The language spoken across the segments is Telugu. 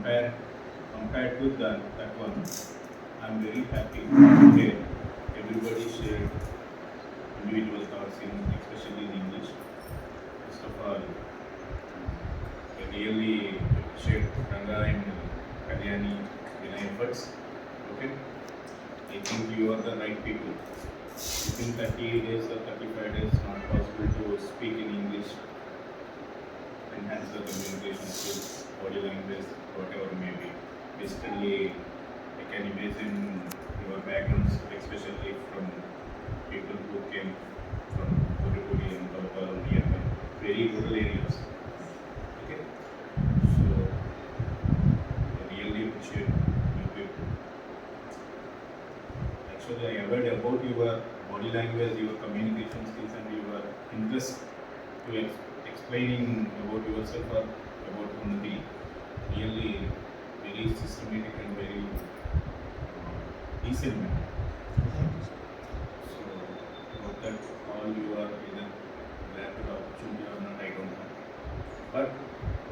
compared to that one, I'm very happy. Okay, everybody shared individual thoughts in, especially in English. First of all, I really appreciate Ranga and Kalyani in efforts. Okay, I think you are the right people. Within 30 days or 35 days, not possible to speak in English, enhance the communication skills, body language, whatever may be. Basically, I can imagine your backgrounds, especially from people who came from Kurikuri and Kaupal, nearby, very rural areas. Okay, so I really appreciate you people. Actually, I heard about your body language, your communication skills, and your interest to explaining about yourself or about Unnati. Really, very systematic and very decent manner. So, about that, all you are either glad to the opportunity or not, I don't know. But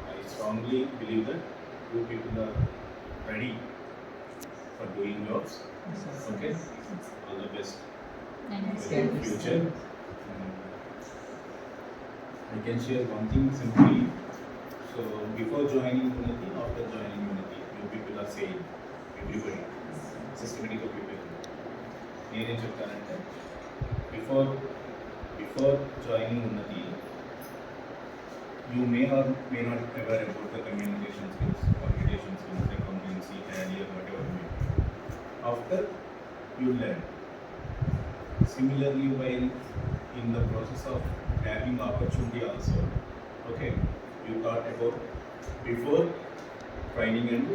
I strongly believe that you people are ready for doing jobs. Okay, all the best for your future. I can share one thing simply. So before joining Unity, after joining Unity, you people are saying, everybody, systematic people. నేనేం చెప్తానంటే బిఫోర్ జాయినింగ్ ఉన్నది you may or may not aware about the communication skills, accountancy, career, whatever it may be. After you learn. Similarly, while in the process of grabbing opportunity also, okay, you thought about before training and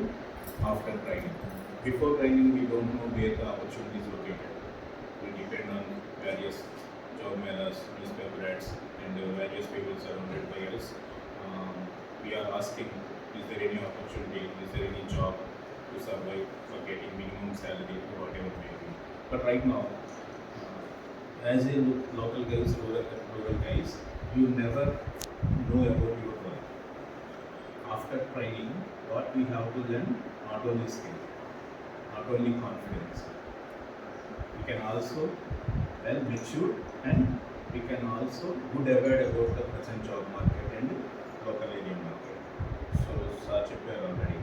after training. Before training, we don't know where the opportunity is located. We depend on various job melas, newspaper ads, and various people surrounded by us. We are asking, is there any opportunity, is there any job to survive for getting minimum salary or whatever it may be. But right now, as a local guys, rural guys, you never know about your work. After training, what we have to learn, not only skill, not only confidence, we can also well mature and we can also good aware about the present job market and local area market. So sir చెప్పారు ఆల్రెడీ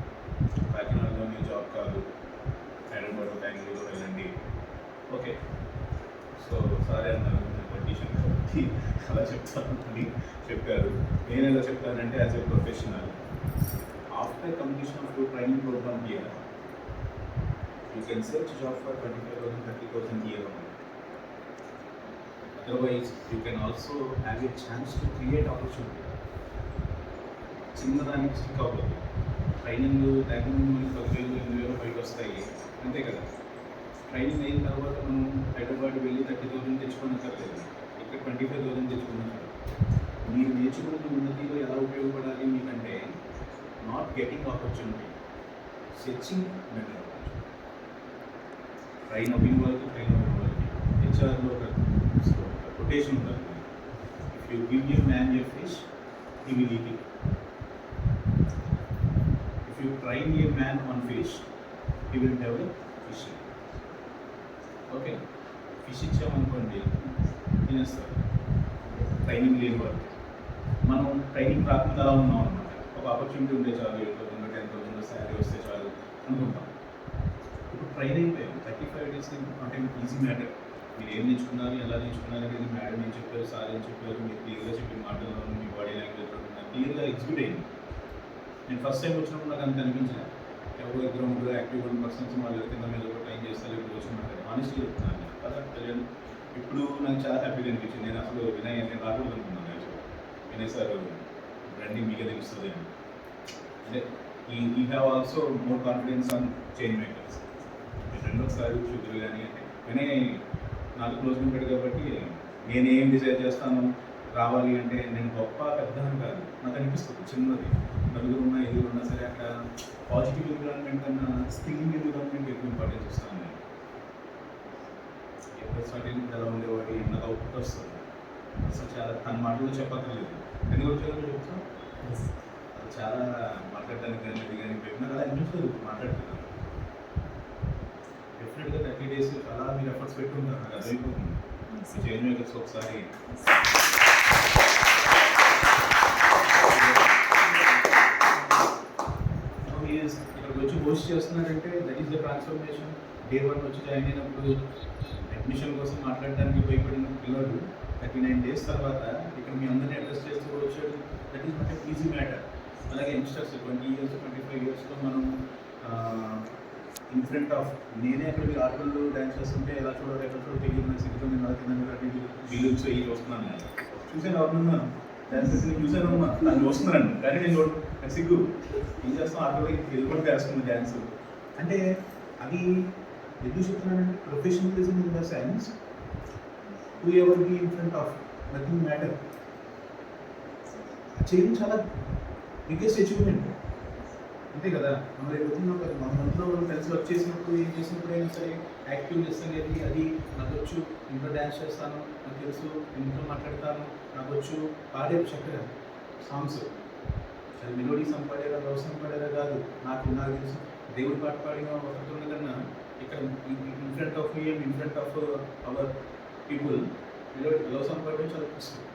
కాకినాడలోనే జాబ్ కాదు హైదరాబాద్ బెంగళూరు వెళ్ళండి ఓకే సో సార్ అన్నారు కండిషన్ కాబట్టి అలా చెప్తానని చెప్పారు. నేను ఎలా చెప్తానంటే as a professional after completion of your training programme here you can search job for 25,000 30,000 year only. Otherwise, you can also have a chance to create opportunity. చిన్నదానికి స్టిక్ అవ్వదు. ట్రైనింగ్ లేకుండా మనకి 10,000 8,000 బయట వస్తాయి అంతే కదా. ట్రైనింగ్ అయిన తర్వాత మనం హైదరాబాద్ వెళ్ళి 30,000 తెచ్చుకోనక్కర్లేదు, ఇక్కడ 25,000 తెచ్చుకున్నాం. మీరు నేర్చుకున్న ఉన్నతిలో ఎలా ఉపయోగపడాలి మీకంటే not getting opportunity, searching better. Train అవ్విన వాళ్ళకి హెచ్ఆర్లో ఒక కొటేషన్ ఉంటుంది, if you give you man your fish he will eat it. If you train a man on fish he will develop fishing. Okay, fish ఇచ్చామనుకోండి తినేస్తారు ట్రైనింగ్ లేని వాళ్ళు. మనం ట్రైనింగ్ రాకుండా అలా ఉన్నాం అనమాట. ఒక ఆపర్చునిటీ ఉంటే చాలు, 8,000 10,000 శాలరీ వస్తే చాలు అనుకుంటాం. ఇప్పుడు ట్రైన్ అయిపోయాం 35 days అంటే ఈజీ మ్యాటర్. మీరు ఏం నేర్చుకున్నారు, ఎలా నేర్చుకున్నారు అనేది మేడం ఏం చెప్పారు, సార్ ఏం చెప్పారు, మీరు క్లియర్గా చెప్పిన మాటల్లో మీ బాడీ లాంగ్వేజ్లో క్లియర్గా ఎగ్జిక్యూట్ అయింది. నేను ఫస్ట్ టైం వచ్చినప్పుడు నాకు అంత అనిపించలేదు. ఎవరో 2-3 యాక్టివ్ 1% వాళ్ళు కింద మీద ఒక టైం చేస్తారు, ఇప్పుడు వచ్చి మాట్లాడారు. ఆనెస్ట్లీ చెప్తున్నాను నేను కదా తెలియదు. ఇప్పుడు నాకు చాలా హ్యాపీగా అనిపించింది. నేను అసలు నేను రాకూడదు అనుకున్నాను. యాక్చువల్గా వినయ్ సార్ రండి మీకే తెలుస్తుంది అని. అంటే ఈ have also more confidence on change makers. రెండోసారి చూద్దరు కానీ అంటే వినయ్ నాకు క్లోజ్ ఉంటాడు కాబట్టి నేనేం డిసైడ్ చేస్తాను రావాలి అంటే నేను గొప్ప పెద్ద అని కాదు, నాకు అనిపిస్తుంది చిన్నది. 4 ఉన్నా 5 ఉన్నా సరే అక్కడ పాజిటివ్ ఎన్విరాన్మెంట్ కన్నా స్కిల్లింగ్ ఎన్విరాన్మెంట్ ఎక్కువ ఇంపార్టెన్స్ ఇస్తాను నేను. ఎప్పుడు స్టార్టింగ్ ఎలా ఉండేవాడు నాకు అవుట్పుట్ వస్తుంది. అసలు చాలా తన మాటలు చెప్పక్కర్లేదు. ఎందుకు వచ్చారో చెప్తాను. అది చాలా మాట్లాడడానికి కానీ ఇది కానీ పెట్టినా అలా అనిపించదు మాట్లాడుతున్నాను. డెఫినెట్గా 30 days చాలా మీరు ఎఫర్ట్స్ పెట్టుకుంటారు, నాకు అర్థమైపోతుంది. చేంజ్ మేకర్స్ ఒకసారి ఇక్కడికి వచ్చి హోస్ట్ చేస్తున్నారంటే that is the transformation. Day 1 వచ్చి జాయిన్ అయినప్పుడు అడ్మిషన్ కోసం మాట్లాడడానికి భయపడిన పిల్లలు 39 days తర్వాత ఇక్కడ మీ అందరినీ అడ్రస్ చేస్తూ వచ్చాడు. That is not easy matter. అలాగే యంగ్స్టర్స్ 20 years 25 yearsలో మనం ఇన్ ఫ్రంట్ ఆఫ్ నేనే అక్కడ మీరు ఆటలు డ్యాన్స్ చేస్తుంటే ఎలా చూడాలి ఎక్కడ చూడ తెలియదు నాకు సిగ్గుతో నేను అలా బిల్లు అయ్యి వస్తున్నాను. చూసాను ఎవరున్నాను డ్యాన్సెస్ చూసాను నన్ను చూస్తున్నాను కానీ నేను నాకు సిగ్గు ఏం చేస్తాం ఆటలో వెళ్ళిపోతే వేస్తుంది డ్యాన్స్ అంటే. అది ఎందుకు చెప్తున్నానంటే professionalism in the sense whoever be in front of nothing matter చేయడం చాలా బిగ్గెస్ట్ అచీవ్మెంట్ అంతే కదా. మనం రేపు మన మనలో కలిసి వర్క్ చేసినప్పుడు ఏం చేసినప్పుడు అయినా సరే యాక్టివ్నెస్ అనేది అది నాకు వచ్చు, ఇంట్లో డ్యాన్స్ చేస్తాను, నాకు తెలుసు, ఇంట్లో మాట్లాడతాను, నాకు వచ్చు, పాడేది చక్కగా సాంగ్స్ అది మెలోడీ సంపాడేరా లవ్ సంపాడేరా కాదు, నాకు తెలుసు. దేవుడి పాట పాడిన ఒకటి కన్నా ఇక్కడ in front of him in front of our people melody love సంపాడడం చాలా కష్టం.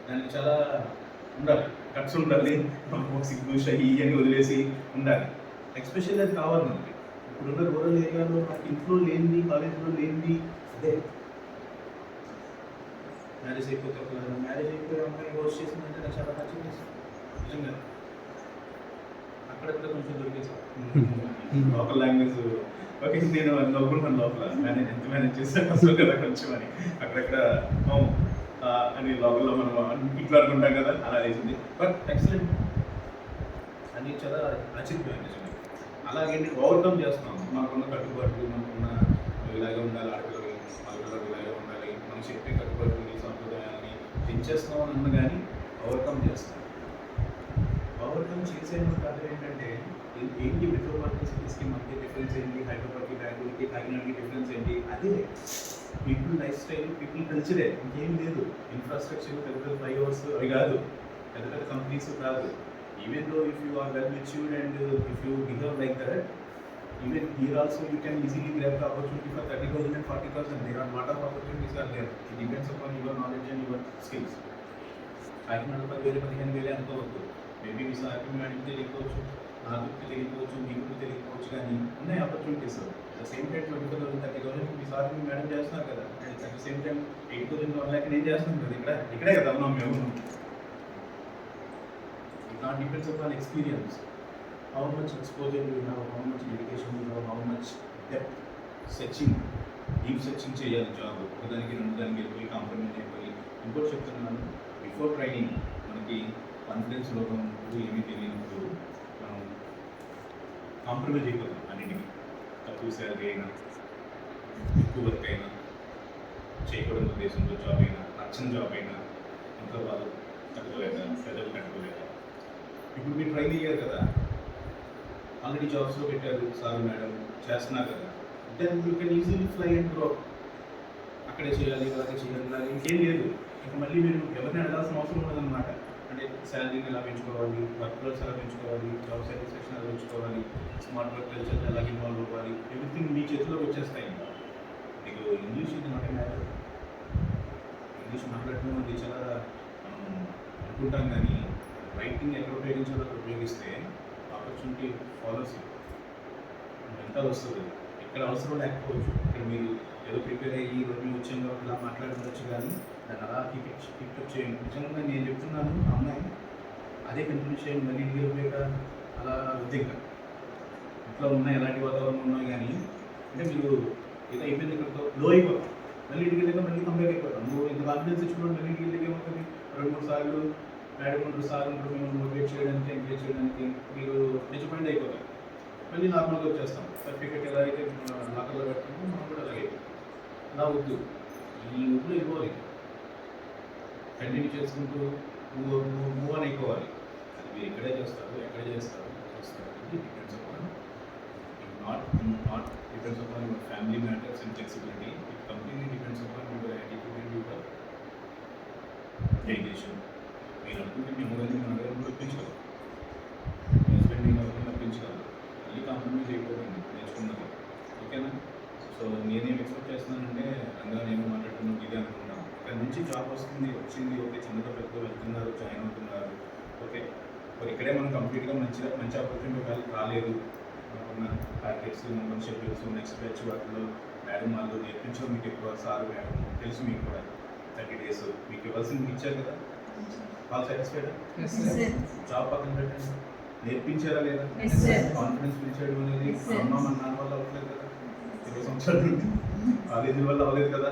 దానికి చాలా ఉండాలి, కట్స్ ఉండాలి, సిగ్గు షహీ అని వదిలేసి ఉండాలి. ఎక్స్పెషల్లీ అది కావాలి మనకి. ఇప్పుడున్న రూరల్ ఏరియాలో నాకు ఇంట్లో లేనిది కాలేజీలో లేనిది అదే. మ్యారేజ్ అయిపోతే మ్యారేజ్ అయిపోయి అమ్మాయి హోస్ట్ చేసిందంటే నాకు చాలా నచ్చింది నిజంగా. అక్కడక్కడ కొంచెం దొరికేసాం లోకల్ లాంగ్వేజ్. ఓకే నేను నవ్వుకుంటాను లోపల మేనేజ్ ఎంత మేనేజ్ చేస్తాను అసలు కదా కొంచెం అని అక్కడక్కడ అని లోకల్లో మనం ఇంట్లో అనుకుంటాం కదా అలా వేసింది. బట్ ఎక్సలెంట్ అని చాలా నచ్చింది నిజంగా. అలాగే ఓవర్కమ్ చేస్తాం మనకున్న కట్టుబాట్లు, మనకున్న ఇలాగే ఉండాలి, ఆడపిల్లలు మగపిల్లలు ఇలాగే ఉండాలి, మనం చెప్పే కట్టుబాట్లు సంప్రదాయాన్ని పెంచేస్తాం అని అన్న కానీ ఓవర్కమ్ చేస్తాం. ఓవర్కమ్ చేసేందుకు కాదు ఏంటంటే ఏంటి మెట్రోపాలిటన్ సిటీస్కి మనకి డిఫరెన్స్ ఏంటి, హైదరాబాద్కి బెంగళూరుకి కాకినాడకి డిఫరెన్స్ ఏంటి, అదే పీపుల్ లైఫ్ స్టైల్ పీపుల్ కల్చరే, ఇంకేం లేదు. ఇన్ఫ్రాస్ట్రక్చర్ పెద్ద పెద్ద ఫ్లైఓవర్స్ అవి కాదు, పెద్ద పెద్ద కంపెనీస్ కాదు. Even though if you are well matured and if you behave like that, even here also you can easily grab the opportunity for 30,000 and 40,000. There are lot of opportunities are there. It depends upon your knowledge and your skills. Kakinada 10,000 15,000 అనుకోవద్దు. మేబీ మీ సార్కి మేడం తెలియకపోవచ్చు, నాకు తెలియకపోవచ్చు, మీకు తెలియకపోవచ్చు, కానీ ఉన్నాయి opportunities. At the same time 20,000 30,000 మీ సార్కి మేడం చేస్తున్నారు కదా, and at the same time 8,000 1 lakh నేను చేస్తున్నాను కదా ఇక్కడే కదా ఉన్నాం మేము. It not depends upon experience, how much exposure you have, how much dedication you have, how much depth searching, deep searching చేయాలి. జాబ్ ఒకదానికి రెండు దానికి వెళ్ళిపోయి కాంప్రమైజ్ అయిపోయి. ఇంకోటి చెప్తున్నాను, బిఫోర్ ట్రైనింగ్ మనకి కాన్ఫిడెన్స్ లోపం ఏమీ తెలియనప్పుడు మనం కాంప్రమైజ్ అయిపోతాం అన్నింటికి. తక్కువ శాలరీ అయినా, ఎక్కువ వర్క్ అయినా, చేయకూడని ఉద్దేశంతో జాబ్ అయినా, నచ్చని జాబ్ అయినా, ఇంట్లో వాళ్ళు తట్టుకోలేక, ప్రజలు తట్టుకోలేక. ఇప్పుడు మీరు ట్రైన్ అయ్యారు కదా, ఆల్రెడీ జాబ్స్లో పెట్టారు సార్ మేడం చేస్తున్నారు కదా, then you can easily fly and grow. అక్కడే చేయాలి, అలాగే చేయాలి, ఇంకేం లేదు. ఇంకా మళ్ళీ మీరు ఎవరిని అడగాల్సిన అవసరం ఉండదన్నమాట. అంటే శాలరీని ఎలా పెంచుకోవాలి, వర్క్ లోడ్స్ ఎలా పెంచుకోవాలి, జాబ్ సాటిస్ఫాక్షన్ ఎలా పెంచుకోవాలి, స్మార్ట్ వర్క్ కల్చర్ ఎలా ఇన్వాల్వ్ అవ్వాలి, ఎవ్రీథింగ్ మీ చేతిలోకి వచ్చేస్తాయి. మీకు ఇంగ్లీష్ ఇది నాట్ మ్యాటర్. ఇంగ్లీష్ మాట్లాడటం అది చాలా అనుకుంటాం, కానీ రైటింగ్ ఎక్కడ ఉపయోగించాలో అక్కడ ఉపయోగిస్తే ఆపర్చునిటీ ఫాలోస్ ఎంత వస్తుంది. ఎక్కడ అవసరం లేకపోవచ్చు, ఇక్కడ మీరు ఏదో ప్రిపేర్ అయ్యి రోజు వచ్చాం కాబట్టి ఇలా మాట్లాడుకోవచ్చు, కానీ దాన్ని అలా కీప్ చేయండి. నిజంగా నేను చెప్తున్నాను, అమ్మాయి అదే కంటిన్యూ చేయండి. మళ్ళీ ఇంటికి వెళ్ళిపోయాక అలా వద్దింక ఇంట్లో ఉన్నాయి ఎలాంటి వాతావరణం ఉన్నాయి, కానీ అంటే మీరు ఏదో అయిపోయింది ఇక్కడితో లో అయిపోతాం. మళ్ళీ ఇంటికి వెళ్ళాక మళ్ళీ కంపేర్ అయిపోతాం. నువ్వు ఇంత కాన్ఫిడెన్స్ ఇచ్చుకోవడం మళ్ళీ ఇంటికి వెళ్ళాక ఏమవుతుంది, 2-3 సార్లు మేడం ఉంటారు, సార్ ఉంటారు, మేము మోటివేట్ చేయడానికి ఎంకరేజ్ చేయడానికి మీరు డిసప్పాయింట్ అయిపోతాం. మళ్ళీ నార్మల్గా వచ్చేస్తాం. సర్టిఫికేట్ ఎలా అయితే లాకర్లో పెట్టుకుంటే మనం కూడా అలాగే అలా వద్దు. ఈ ఊళ్ళో ఇవ్వాలి, కంటిన్యూ చేసుకుంటూ మూవ్ అని అయిపోవాలి. అది మీరు ఇక్కడే చేస్తారు, ఎక్కడే చేస్తారు ఇది depends upon not depends upon your family matters and flexibility. It completely depends upon your attitude and your dedication. మీరు అనుకుంటే మేము కానీ మన దగ్గర కూడా ఒప్పించగలం, మీ హస్బెండ్ నేను ఎవరిని ఒప్పించగలం, మళ్ళీ కాంప్రమైజ్ అయిపోతుంది నేర్చుకున్నది. ఓకేనా? సో నేనేం ఎక్స్పెక్ట్ చేస్తున్నానంటే రంగా నేను మాట్లాడుతున్నాను ఇదే అనుకున్నాను, ఇక్కడ నుంచి జాబ్ వచ్చింది ఓకే, చిన్నతో పెద్ద వెళ్తున్నారు, జాయిన్ అవుతున్నారు, ఓకే. మరి ఇక్కడే మనం కంప్లీట్గా మంచి ఆపర్చునిటీ రాలేదు, మన ప్యాకెట్స్ మన షెడ్యూల్స్ నెక్స్ట్ బ్యాచ్ వాటిలో మేడం వాళ్ళు నేర్పించడం మీకు ఎక్కువ సార్ మేడం తెలుసు, మీకు కూడా 30 days మీకు ఇవ్వాల్సింది మీకు ఇచ్చారు కదా, వాళ్ళు సాటిస్ఫైడ్? జాబ్ పక్కన పెట్టండి, నేర్పించారా లేదా? కాన్ఫిడెన్స్ పిలిచాడు అనేది అమ్మ మన నాన్న వల్ల అవ్వలేదు కదా, 20 సంవత్సరాల నుండి కాలేజీ వల్ల అవ్వలేదు కదా.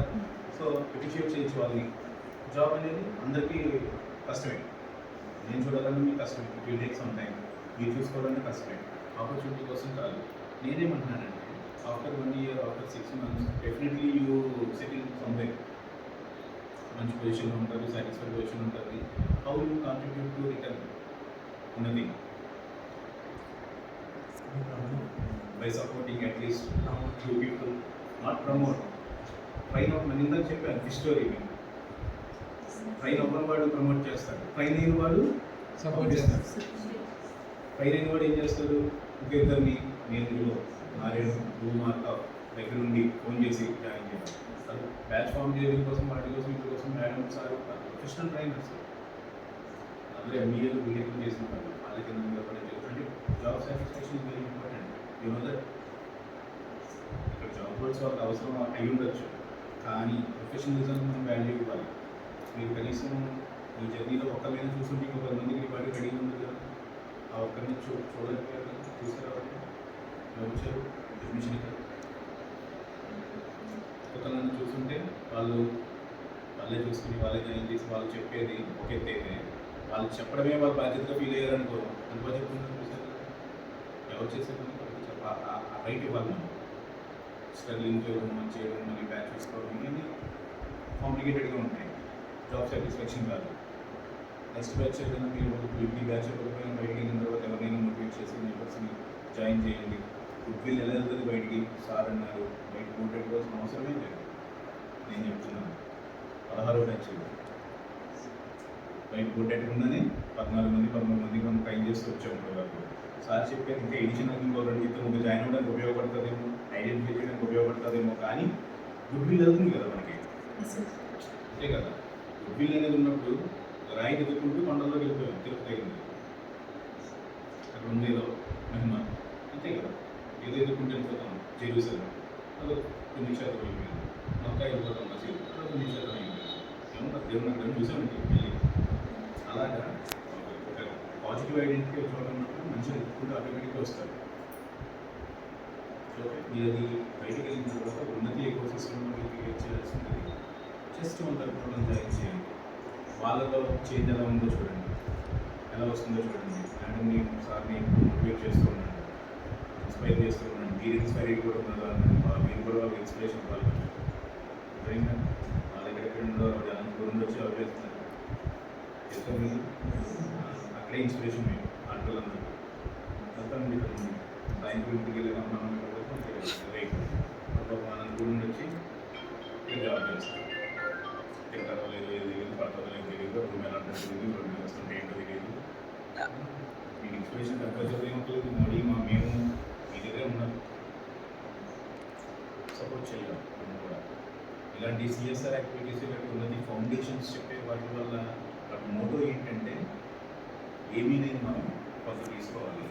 సో అప్రిషియేట్ చేయొచ్చు వాళ్ళని. జాబ్ అనేది అందరికీ కష్టమే, నేను చూడాలని మీకు కష్టమే, ఇట్ టేక్ సమ్ టైం, మీరు చూసుకోవాలని కష్టమే, ఆపర్చునిటీ కోసం కాదు. నేనేమంటున్నానంటే after 1 year, after 6 months definitely you settle somewhere, మంచి పొజిషన్లో ఉంటుంది, సాటిస్ఫైడ్ పొజిషన్ ఉంటుంది. How you contribute to return ఉన్నది by supporting at least 2 people, not promote. Train out మన ఇందాక చెప్పాను ఫిష్ స్టోరీ, మీకు ట్రైన్ అవ్వని వాడు ప్రమోట్ చేస్తాడు, ట్రైన్ అయిన వాడు సపోర్ట్ చేస్తాడు. ట్రైన్ అయిన వాడు ఏం చేస్తాడు, ఇంకా ఇద్దరిని నేను నారేడు మార్క్ దగ్గర నుండి ఫోన్ చేసి జాయిన్ చేయాలి, బ్యాచ్ ఫామ్ చేయడం కోసం వాటి కోసం ఇంటి కోసం మేడం సార్ ప్రొఫెషనల్ ట్రైనర్స్ అందరూ ఎంబీఏలు బీటెక్ చేసిన వాళ్ళు, వాళ్ళ కింద అంటే job satisfaction is very important. You know that ఇక్కడ జాబ్ రోల్స్ వాళ్ళకి అవసరం అయి ఉండొచ్చు, కానీ ప్రొఫెషనలిజం మనం వాల్యూ ఇవ్వాలి. మీరు కనీసం ఈ జర్నీలో ఒక్కరిని చూస్తుంటే ఇంకొక మందికి మీ పార్టీ రెడీ ఉంది కదా, ఆ ఒక్కరిని చూడలేకపోయారు కదా, తీసుకురావాలి వచ్చారు అడ్మిషన్ ఇక్కడ ఒకరిని చూస్తుంటే వాళ్ళే చూసుకుని వాళ్ళే జాయిన్ చేసి వాళ్ళు చెప్పేది ఒక ఎత్తు అయితే, వాళ్ళు చెప్పడమే వాళ్ళు బాధ్యతగా ఫీల్ అయ్యారనుకో, అనుకో చెప్తున్నారు చూసారు ఎవరు చేసేది ఆ రైట్ ఇవ్వాలి. మనం స్ట్రగ్లింగ్ చేయడం, మళ్ళీ బ్యాచ్ చూసుకోవడం ఇవన్నీ కాంప్లికేటెడ్గా ఉంటాయి, జాబ్ సాటిస్ఫాక్షన్ కాదు. నెక్స్ట్ బ్యాచ్ ఏదైనా మీరు ఈ బ్యాచ్ అయిపోయిన బయటికి వెళ్ళిన తర్వాత ఎవరైనా మోటివేట్ చేసి మెంబర్స్ని జాయిన్ చేయండి. గుడ్ విల్ ఎలా వెళ్తుంది బయటికి, సార్ అన్నారు బయట మోటివేట్ కోసం అవసరమే లేదు. నేను చెప్తున్నాను 16వ బ్యాచ్ బయట మోటివేట్ ఉన్నది 14 మంది మనం ట్రైన్ చేస్తూ వచ్చాము వరకు. సార్ చెప్పారు ఇంకా ఎడిషన్ ఇంకో 2-3 జాయిన్ అవ్వడానికి ఉపయోగపడుతుందేమో, ఐడెంటిఫై చేయడానికి ఉపయోగపడుతుందేమో, కానీ గుడ్ విల్ వెళ్తుంది కదా మనకి, అంతే కదా. గుడ్ విల్ అనేది ఉన్నప్పుడు రాయి ఎదుర్కొంటూ కొండల్లోకి వెళ్ళిపోయాం, తిరుపతి అయింది అక్కడ ఉంది ఏదో మహిమ, అంతే కదా. ఏదో ఎదుర్కొంటూ వెళ్ళిపోతాం జెరూసలేం, అదో కొన్ని శాతం అయిపోయింది, మక్కా వెళ్ళిపోతాం మసీదు, అదో కొన్ని శాతం అయిపోయింది. ఏమన్నా దేవుని అక్కడ చూసామండి వెళ్ళి. అలాగా ఒక పాజిటివ్ ఐడెంటిటీ చూడన్నప్పుడు మంచిగా ఎదుర్కొంటూ ఆటోమేటిక్గా వస్తారు. సో మీరు అది బయటకు వెళ్ళిన తర్వాత ఉన్నతి ఎక్కువ సిస్టంలో మీకు చేయాల్సింది జస్ట్ మన తరపున జాయిన్ చేయండి. వాళ్ళలో చేంజ్ ఎలా ఉందో చూడండి, ఎలా వస్తుందో చూడండి. అండ్ నేను సార్ని మోటివేట్ చేస్తూ ఉన్నాను, ఇన్స్పైర్ చేస్తూ ఉన్నాను. మీరు ఇన్స్పైర్ కూడా ఉన్నదా, మీరు కూడా వాళ్ళకి ఇన్స్పిరేషన్ ఇవ్వాలి. అర్థమైందా? వాళ్ళ ఎక్కడెక్కడ ఉండో అనంతపురం వచ్చి ఎవరు చేస్తున్నారు చెప్తారు మీరు, అక్కడే ఇన్స్పిరేషన్ మేము ఆటలందరూ వెళ్తాను. ఇక్కడ సాయంత్రం ఇంటికి వెళ్ళిన మనం రైట్ అనంతపురం వచ్చి జాబ్ చేస్తాం. తింటారో లేదు, ఏది తెలియదు, పడతారో లేదు తెలియదు, రూమ్ ఎలా అంటే తెలియదు, రోడ్డు వస్తుంటే ఏంటో తెలియదు. మీకు ఇన్స్పిరేషన్ కంపల్సరీ ఏమవుతుంది, మోడీ మేము మీ దగ్గరే ఉన్నాం, సపోర్ట్ చేయాలి. మనం కూడా ఇలాంటి సిఎస్ఆర్ యాక్టివిటీస్ ఇలాంటి ఉన్నది ఫౌండేషన్స్ చెప్పే వాటి వల్ల వాటి మోటో ఏంటంటే ఏమీ లేని మనం కొంత తీసుకోవాలి,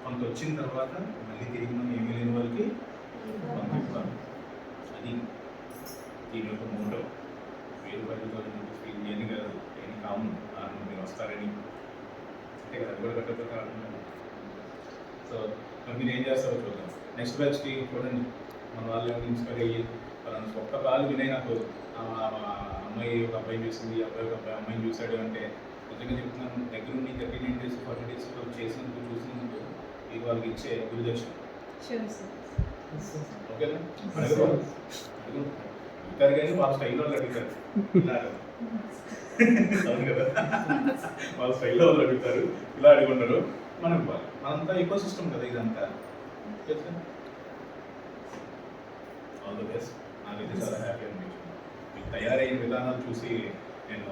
కొంత వచ్చిన తర్వాత మళ్ళీ తిరిగి మనం ఏమీ లేని వాళ్ళకి కొంత ఇవ్వాలి. అది దీని యొక్క మోటో. రూపాయలు ఫీల్ చేయని కాదు, ఏమి కాము మీరు వస్తారని అంటే కదా, అది కూడా కట్టకపోతే ఆడుతున్నాను. సో మరి మీరు ఏం చేస్తారో చూద్దాం. నెక్స్ట్ బ్యాచ్కి చూడండి, మన వాళ్ళు ఇన్స్పైర్ అయ్యి వాళ్ళని ఒక్క కాలు వినై నాకు అమ్మాయి ఒక అబ్బాయి చూసింది, అబ్బాయి ఒక అమ్మాయిని చూశాడు అంటే నిజంగా చెప్తున్నాను, దగ్గర నుండి 39 days 40 days చేసినందుకు చూసినందుకు ఇది వాళ్ళకి ఇచ్చే గురుదర్శనం. ఓకేనా? అడుగుతారు కానీ వాళ్ళ స్టైల్లో వాళ్ళు అడుగుతారు, ఇలా అవును కదా, వాళ్ళ స్టైల్లో వాళ్ళు అడుగుతారు, ఇలా అడుగుంటారు. మనం ఇవ్వాలి, మనంతా ఈకో సిస్టమ్ కదా ఇదంతా. All the best. నాకైతే చాలా హ్యాపీ అనిపించింది మీకు తయారైన విధానాలు చూసి. నేను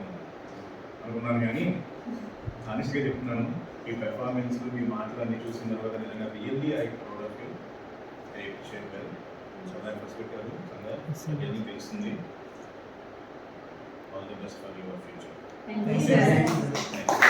అనుకున్నాను, కానీ హానెస్ట్గా చెప్తున్నాను, ఈ పెర్ఫార్మెన్స్ మీ మాటలన్నీ చూసిన తర్వాత నిజంగా really I proud of you. I appreciate well. So దాని పర్స్పెక్టివ్ సంగా తెలుస్తుంది. All the best for your future. Thank you, sir.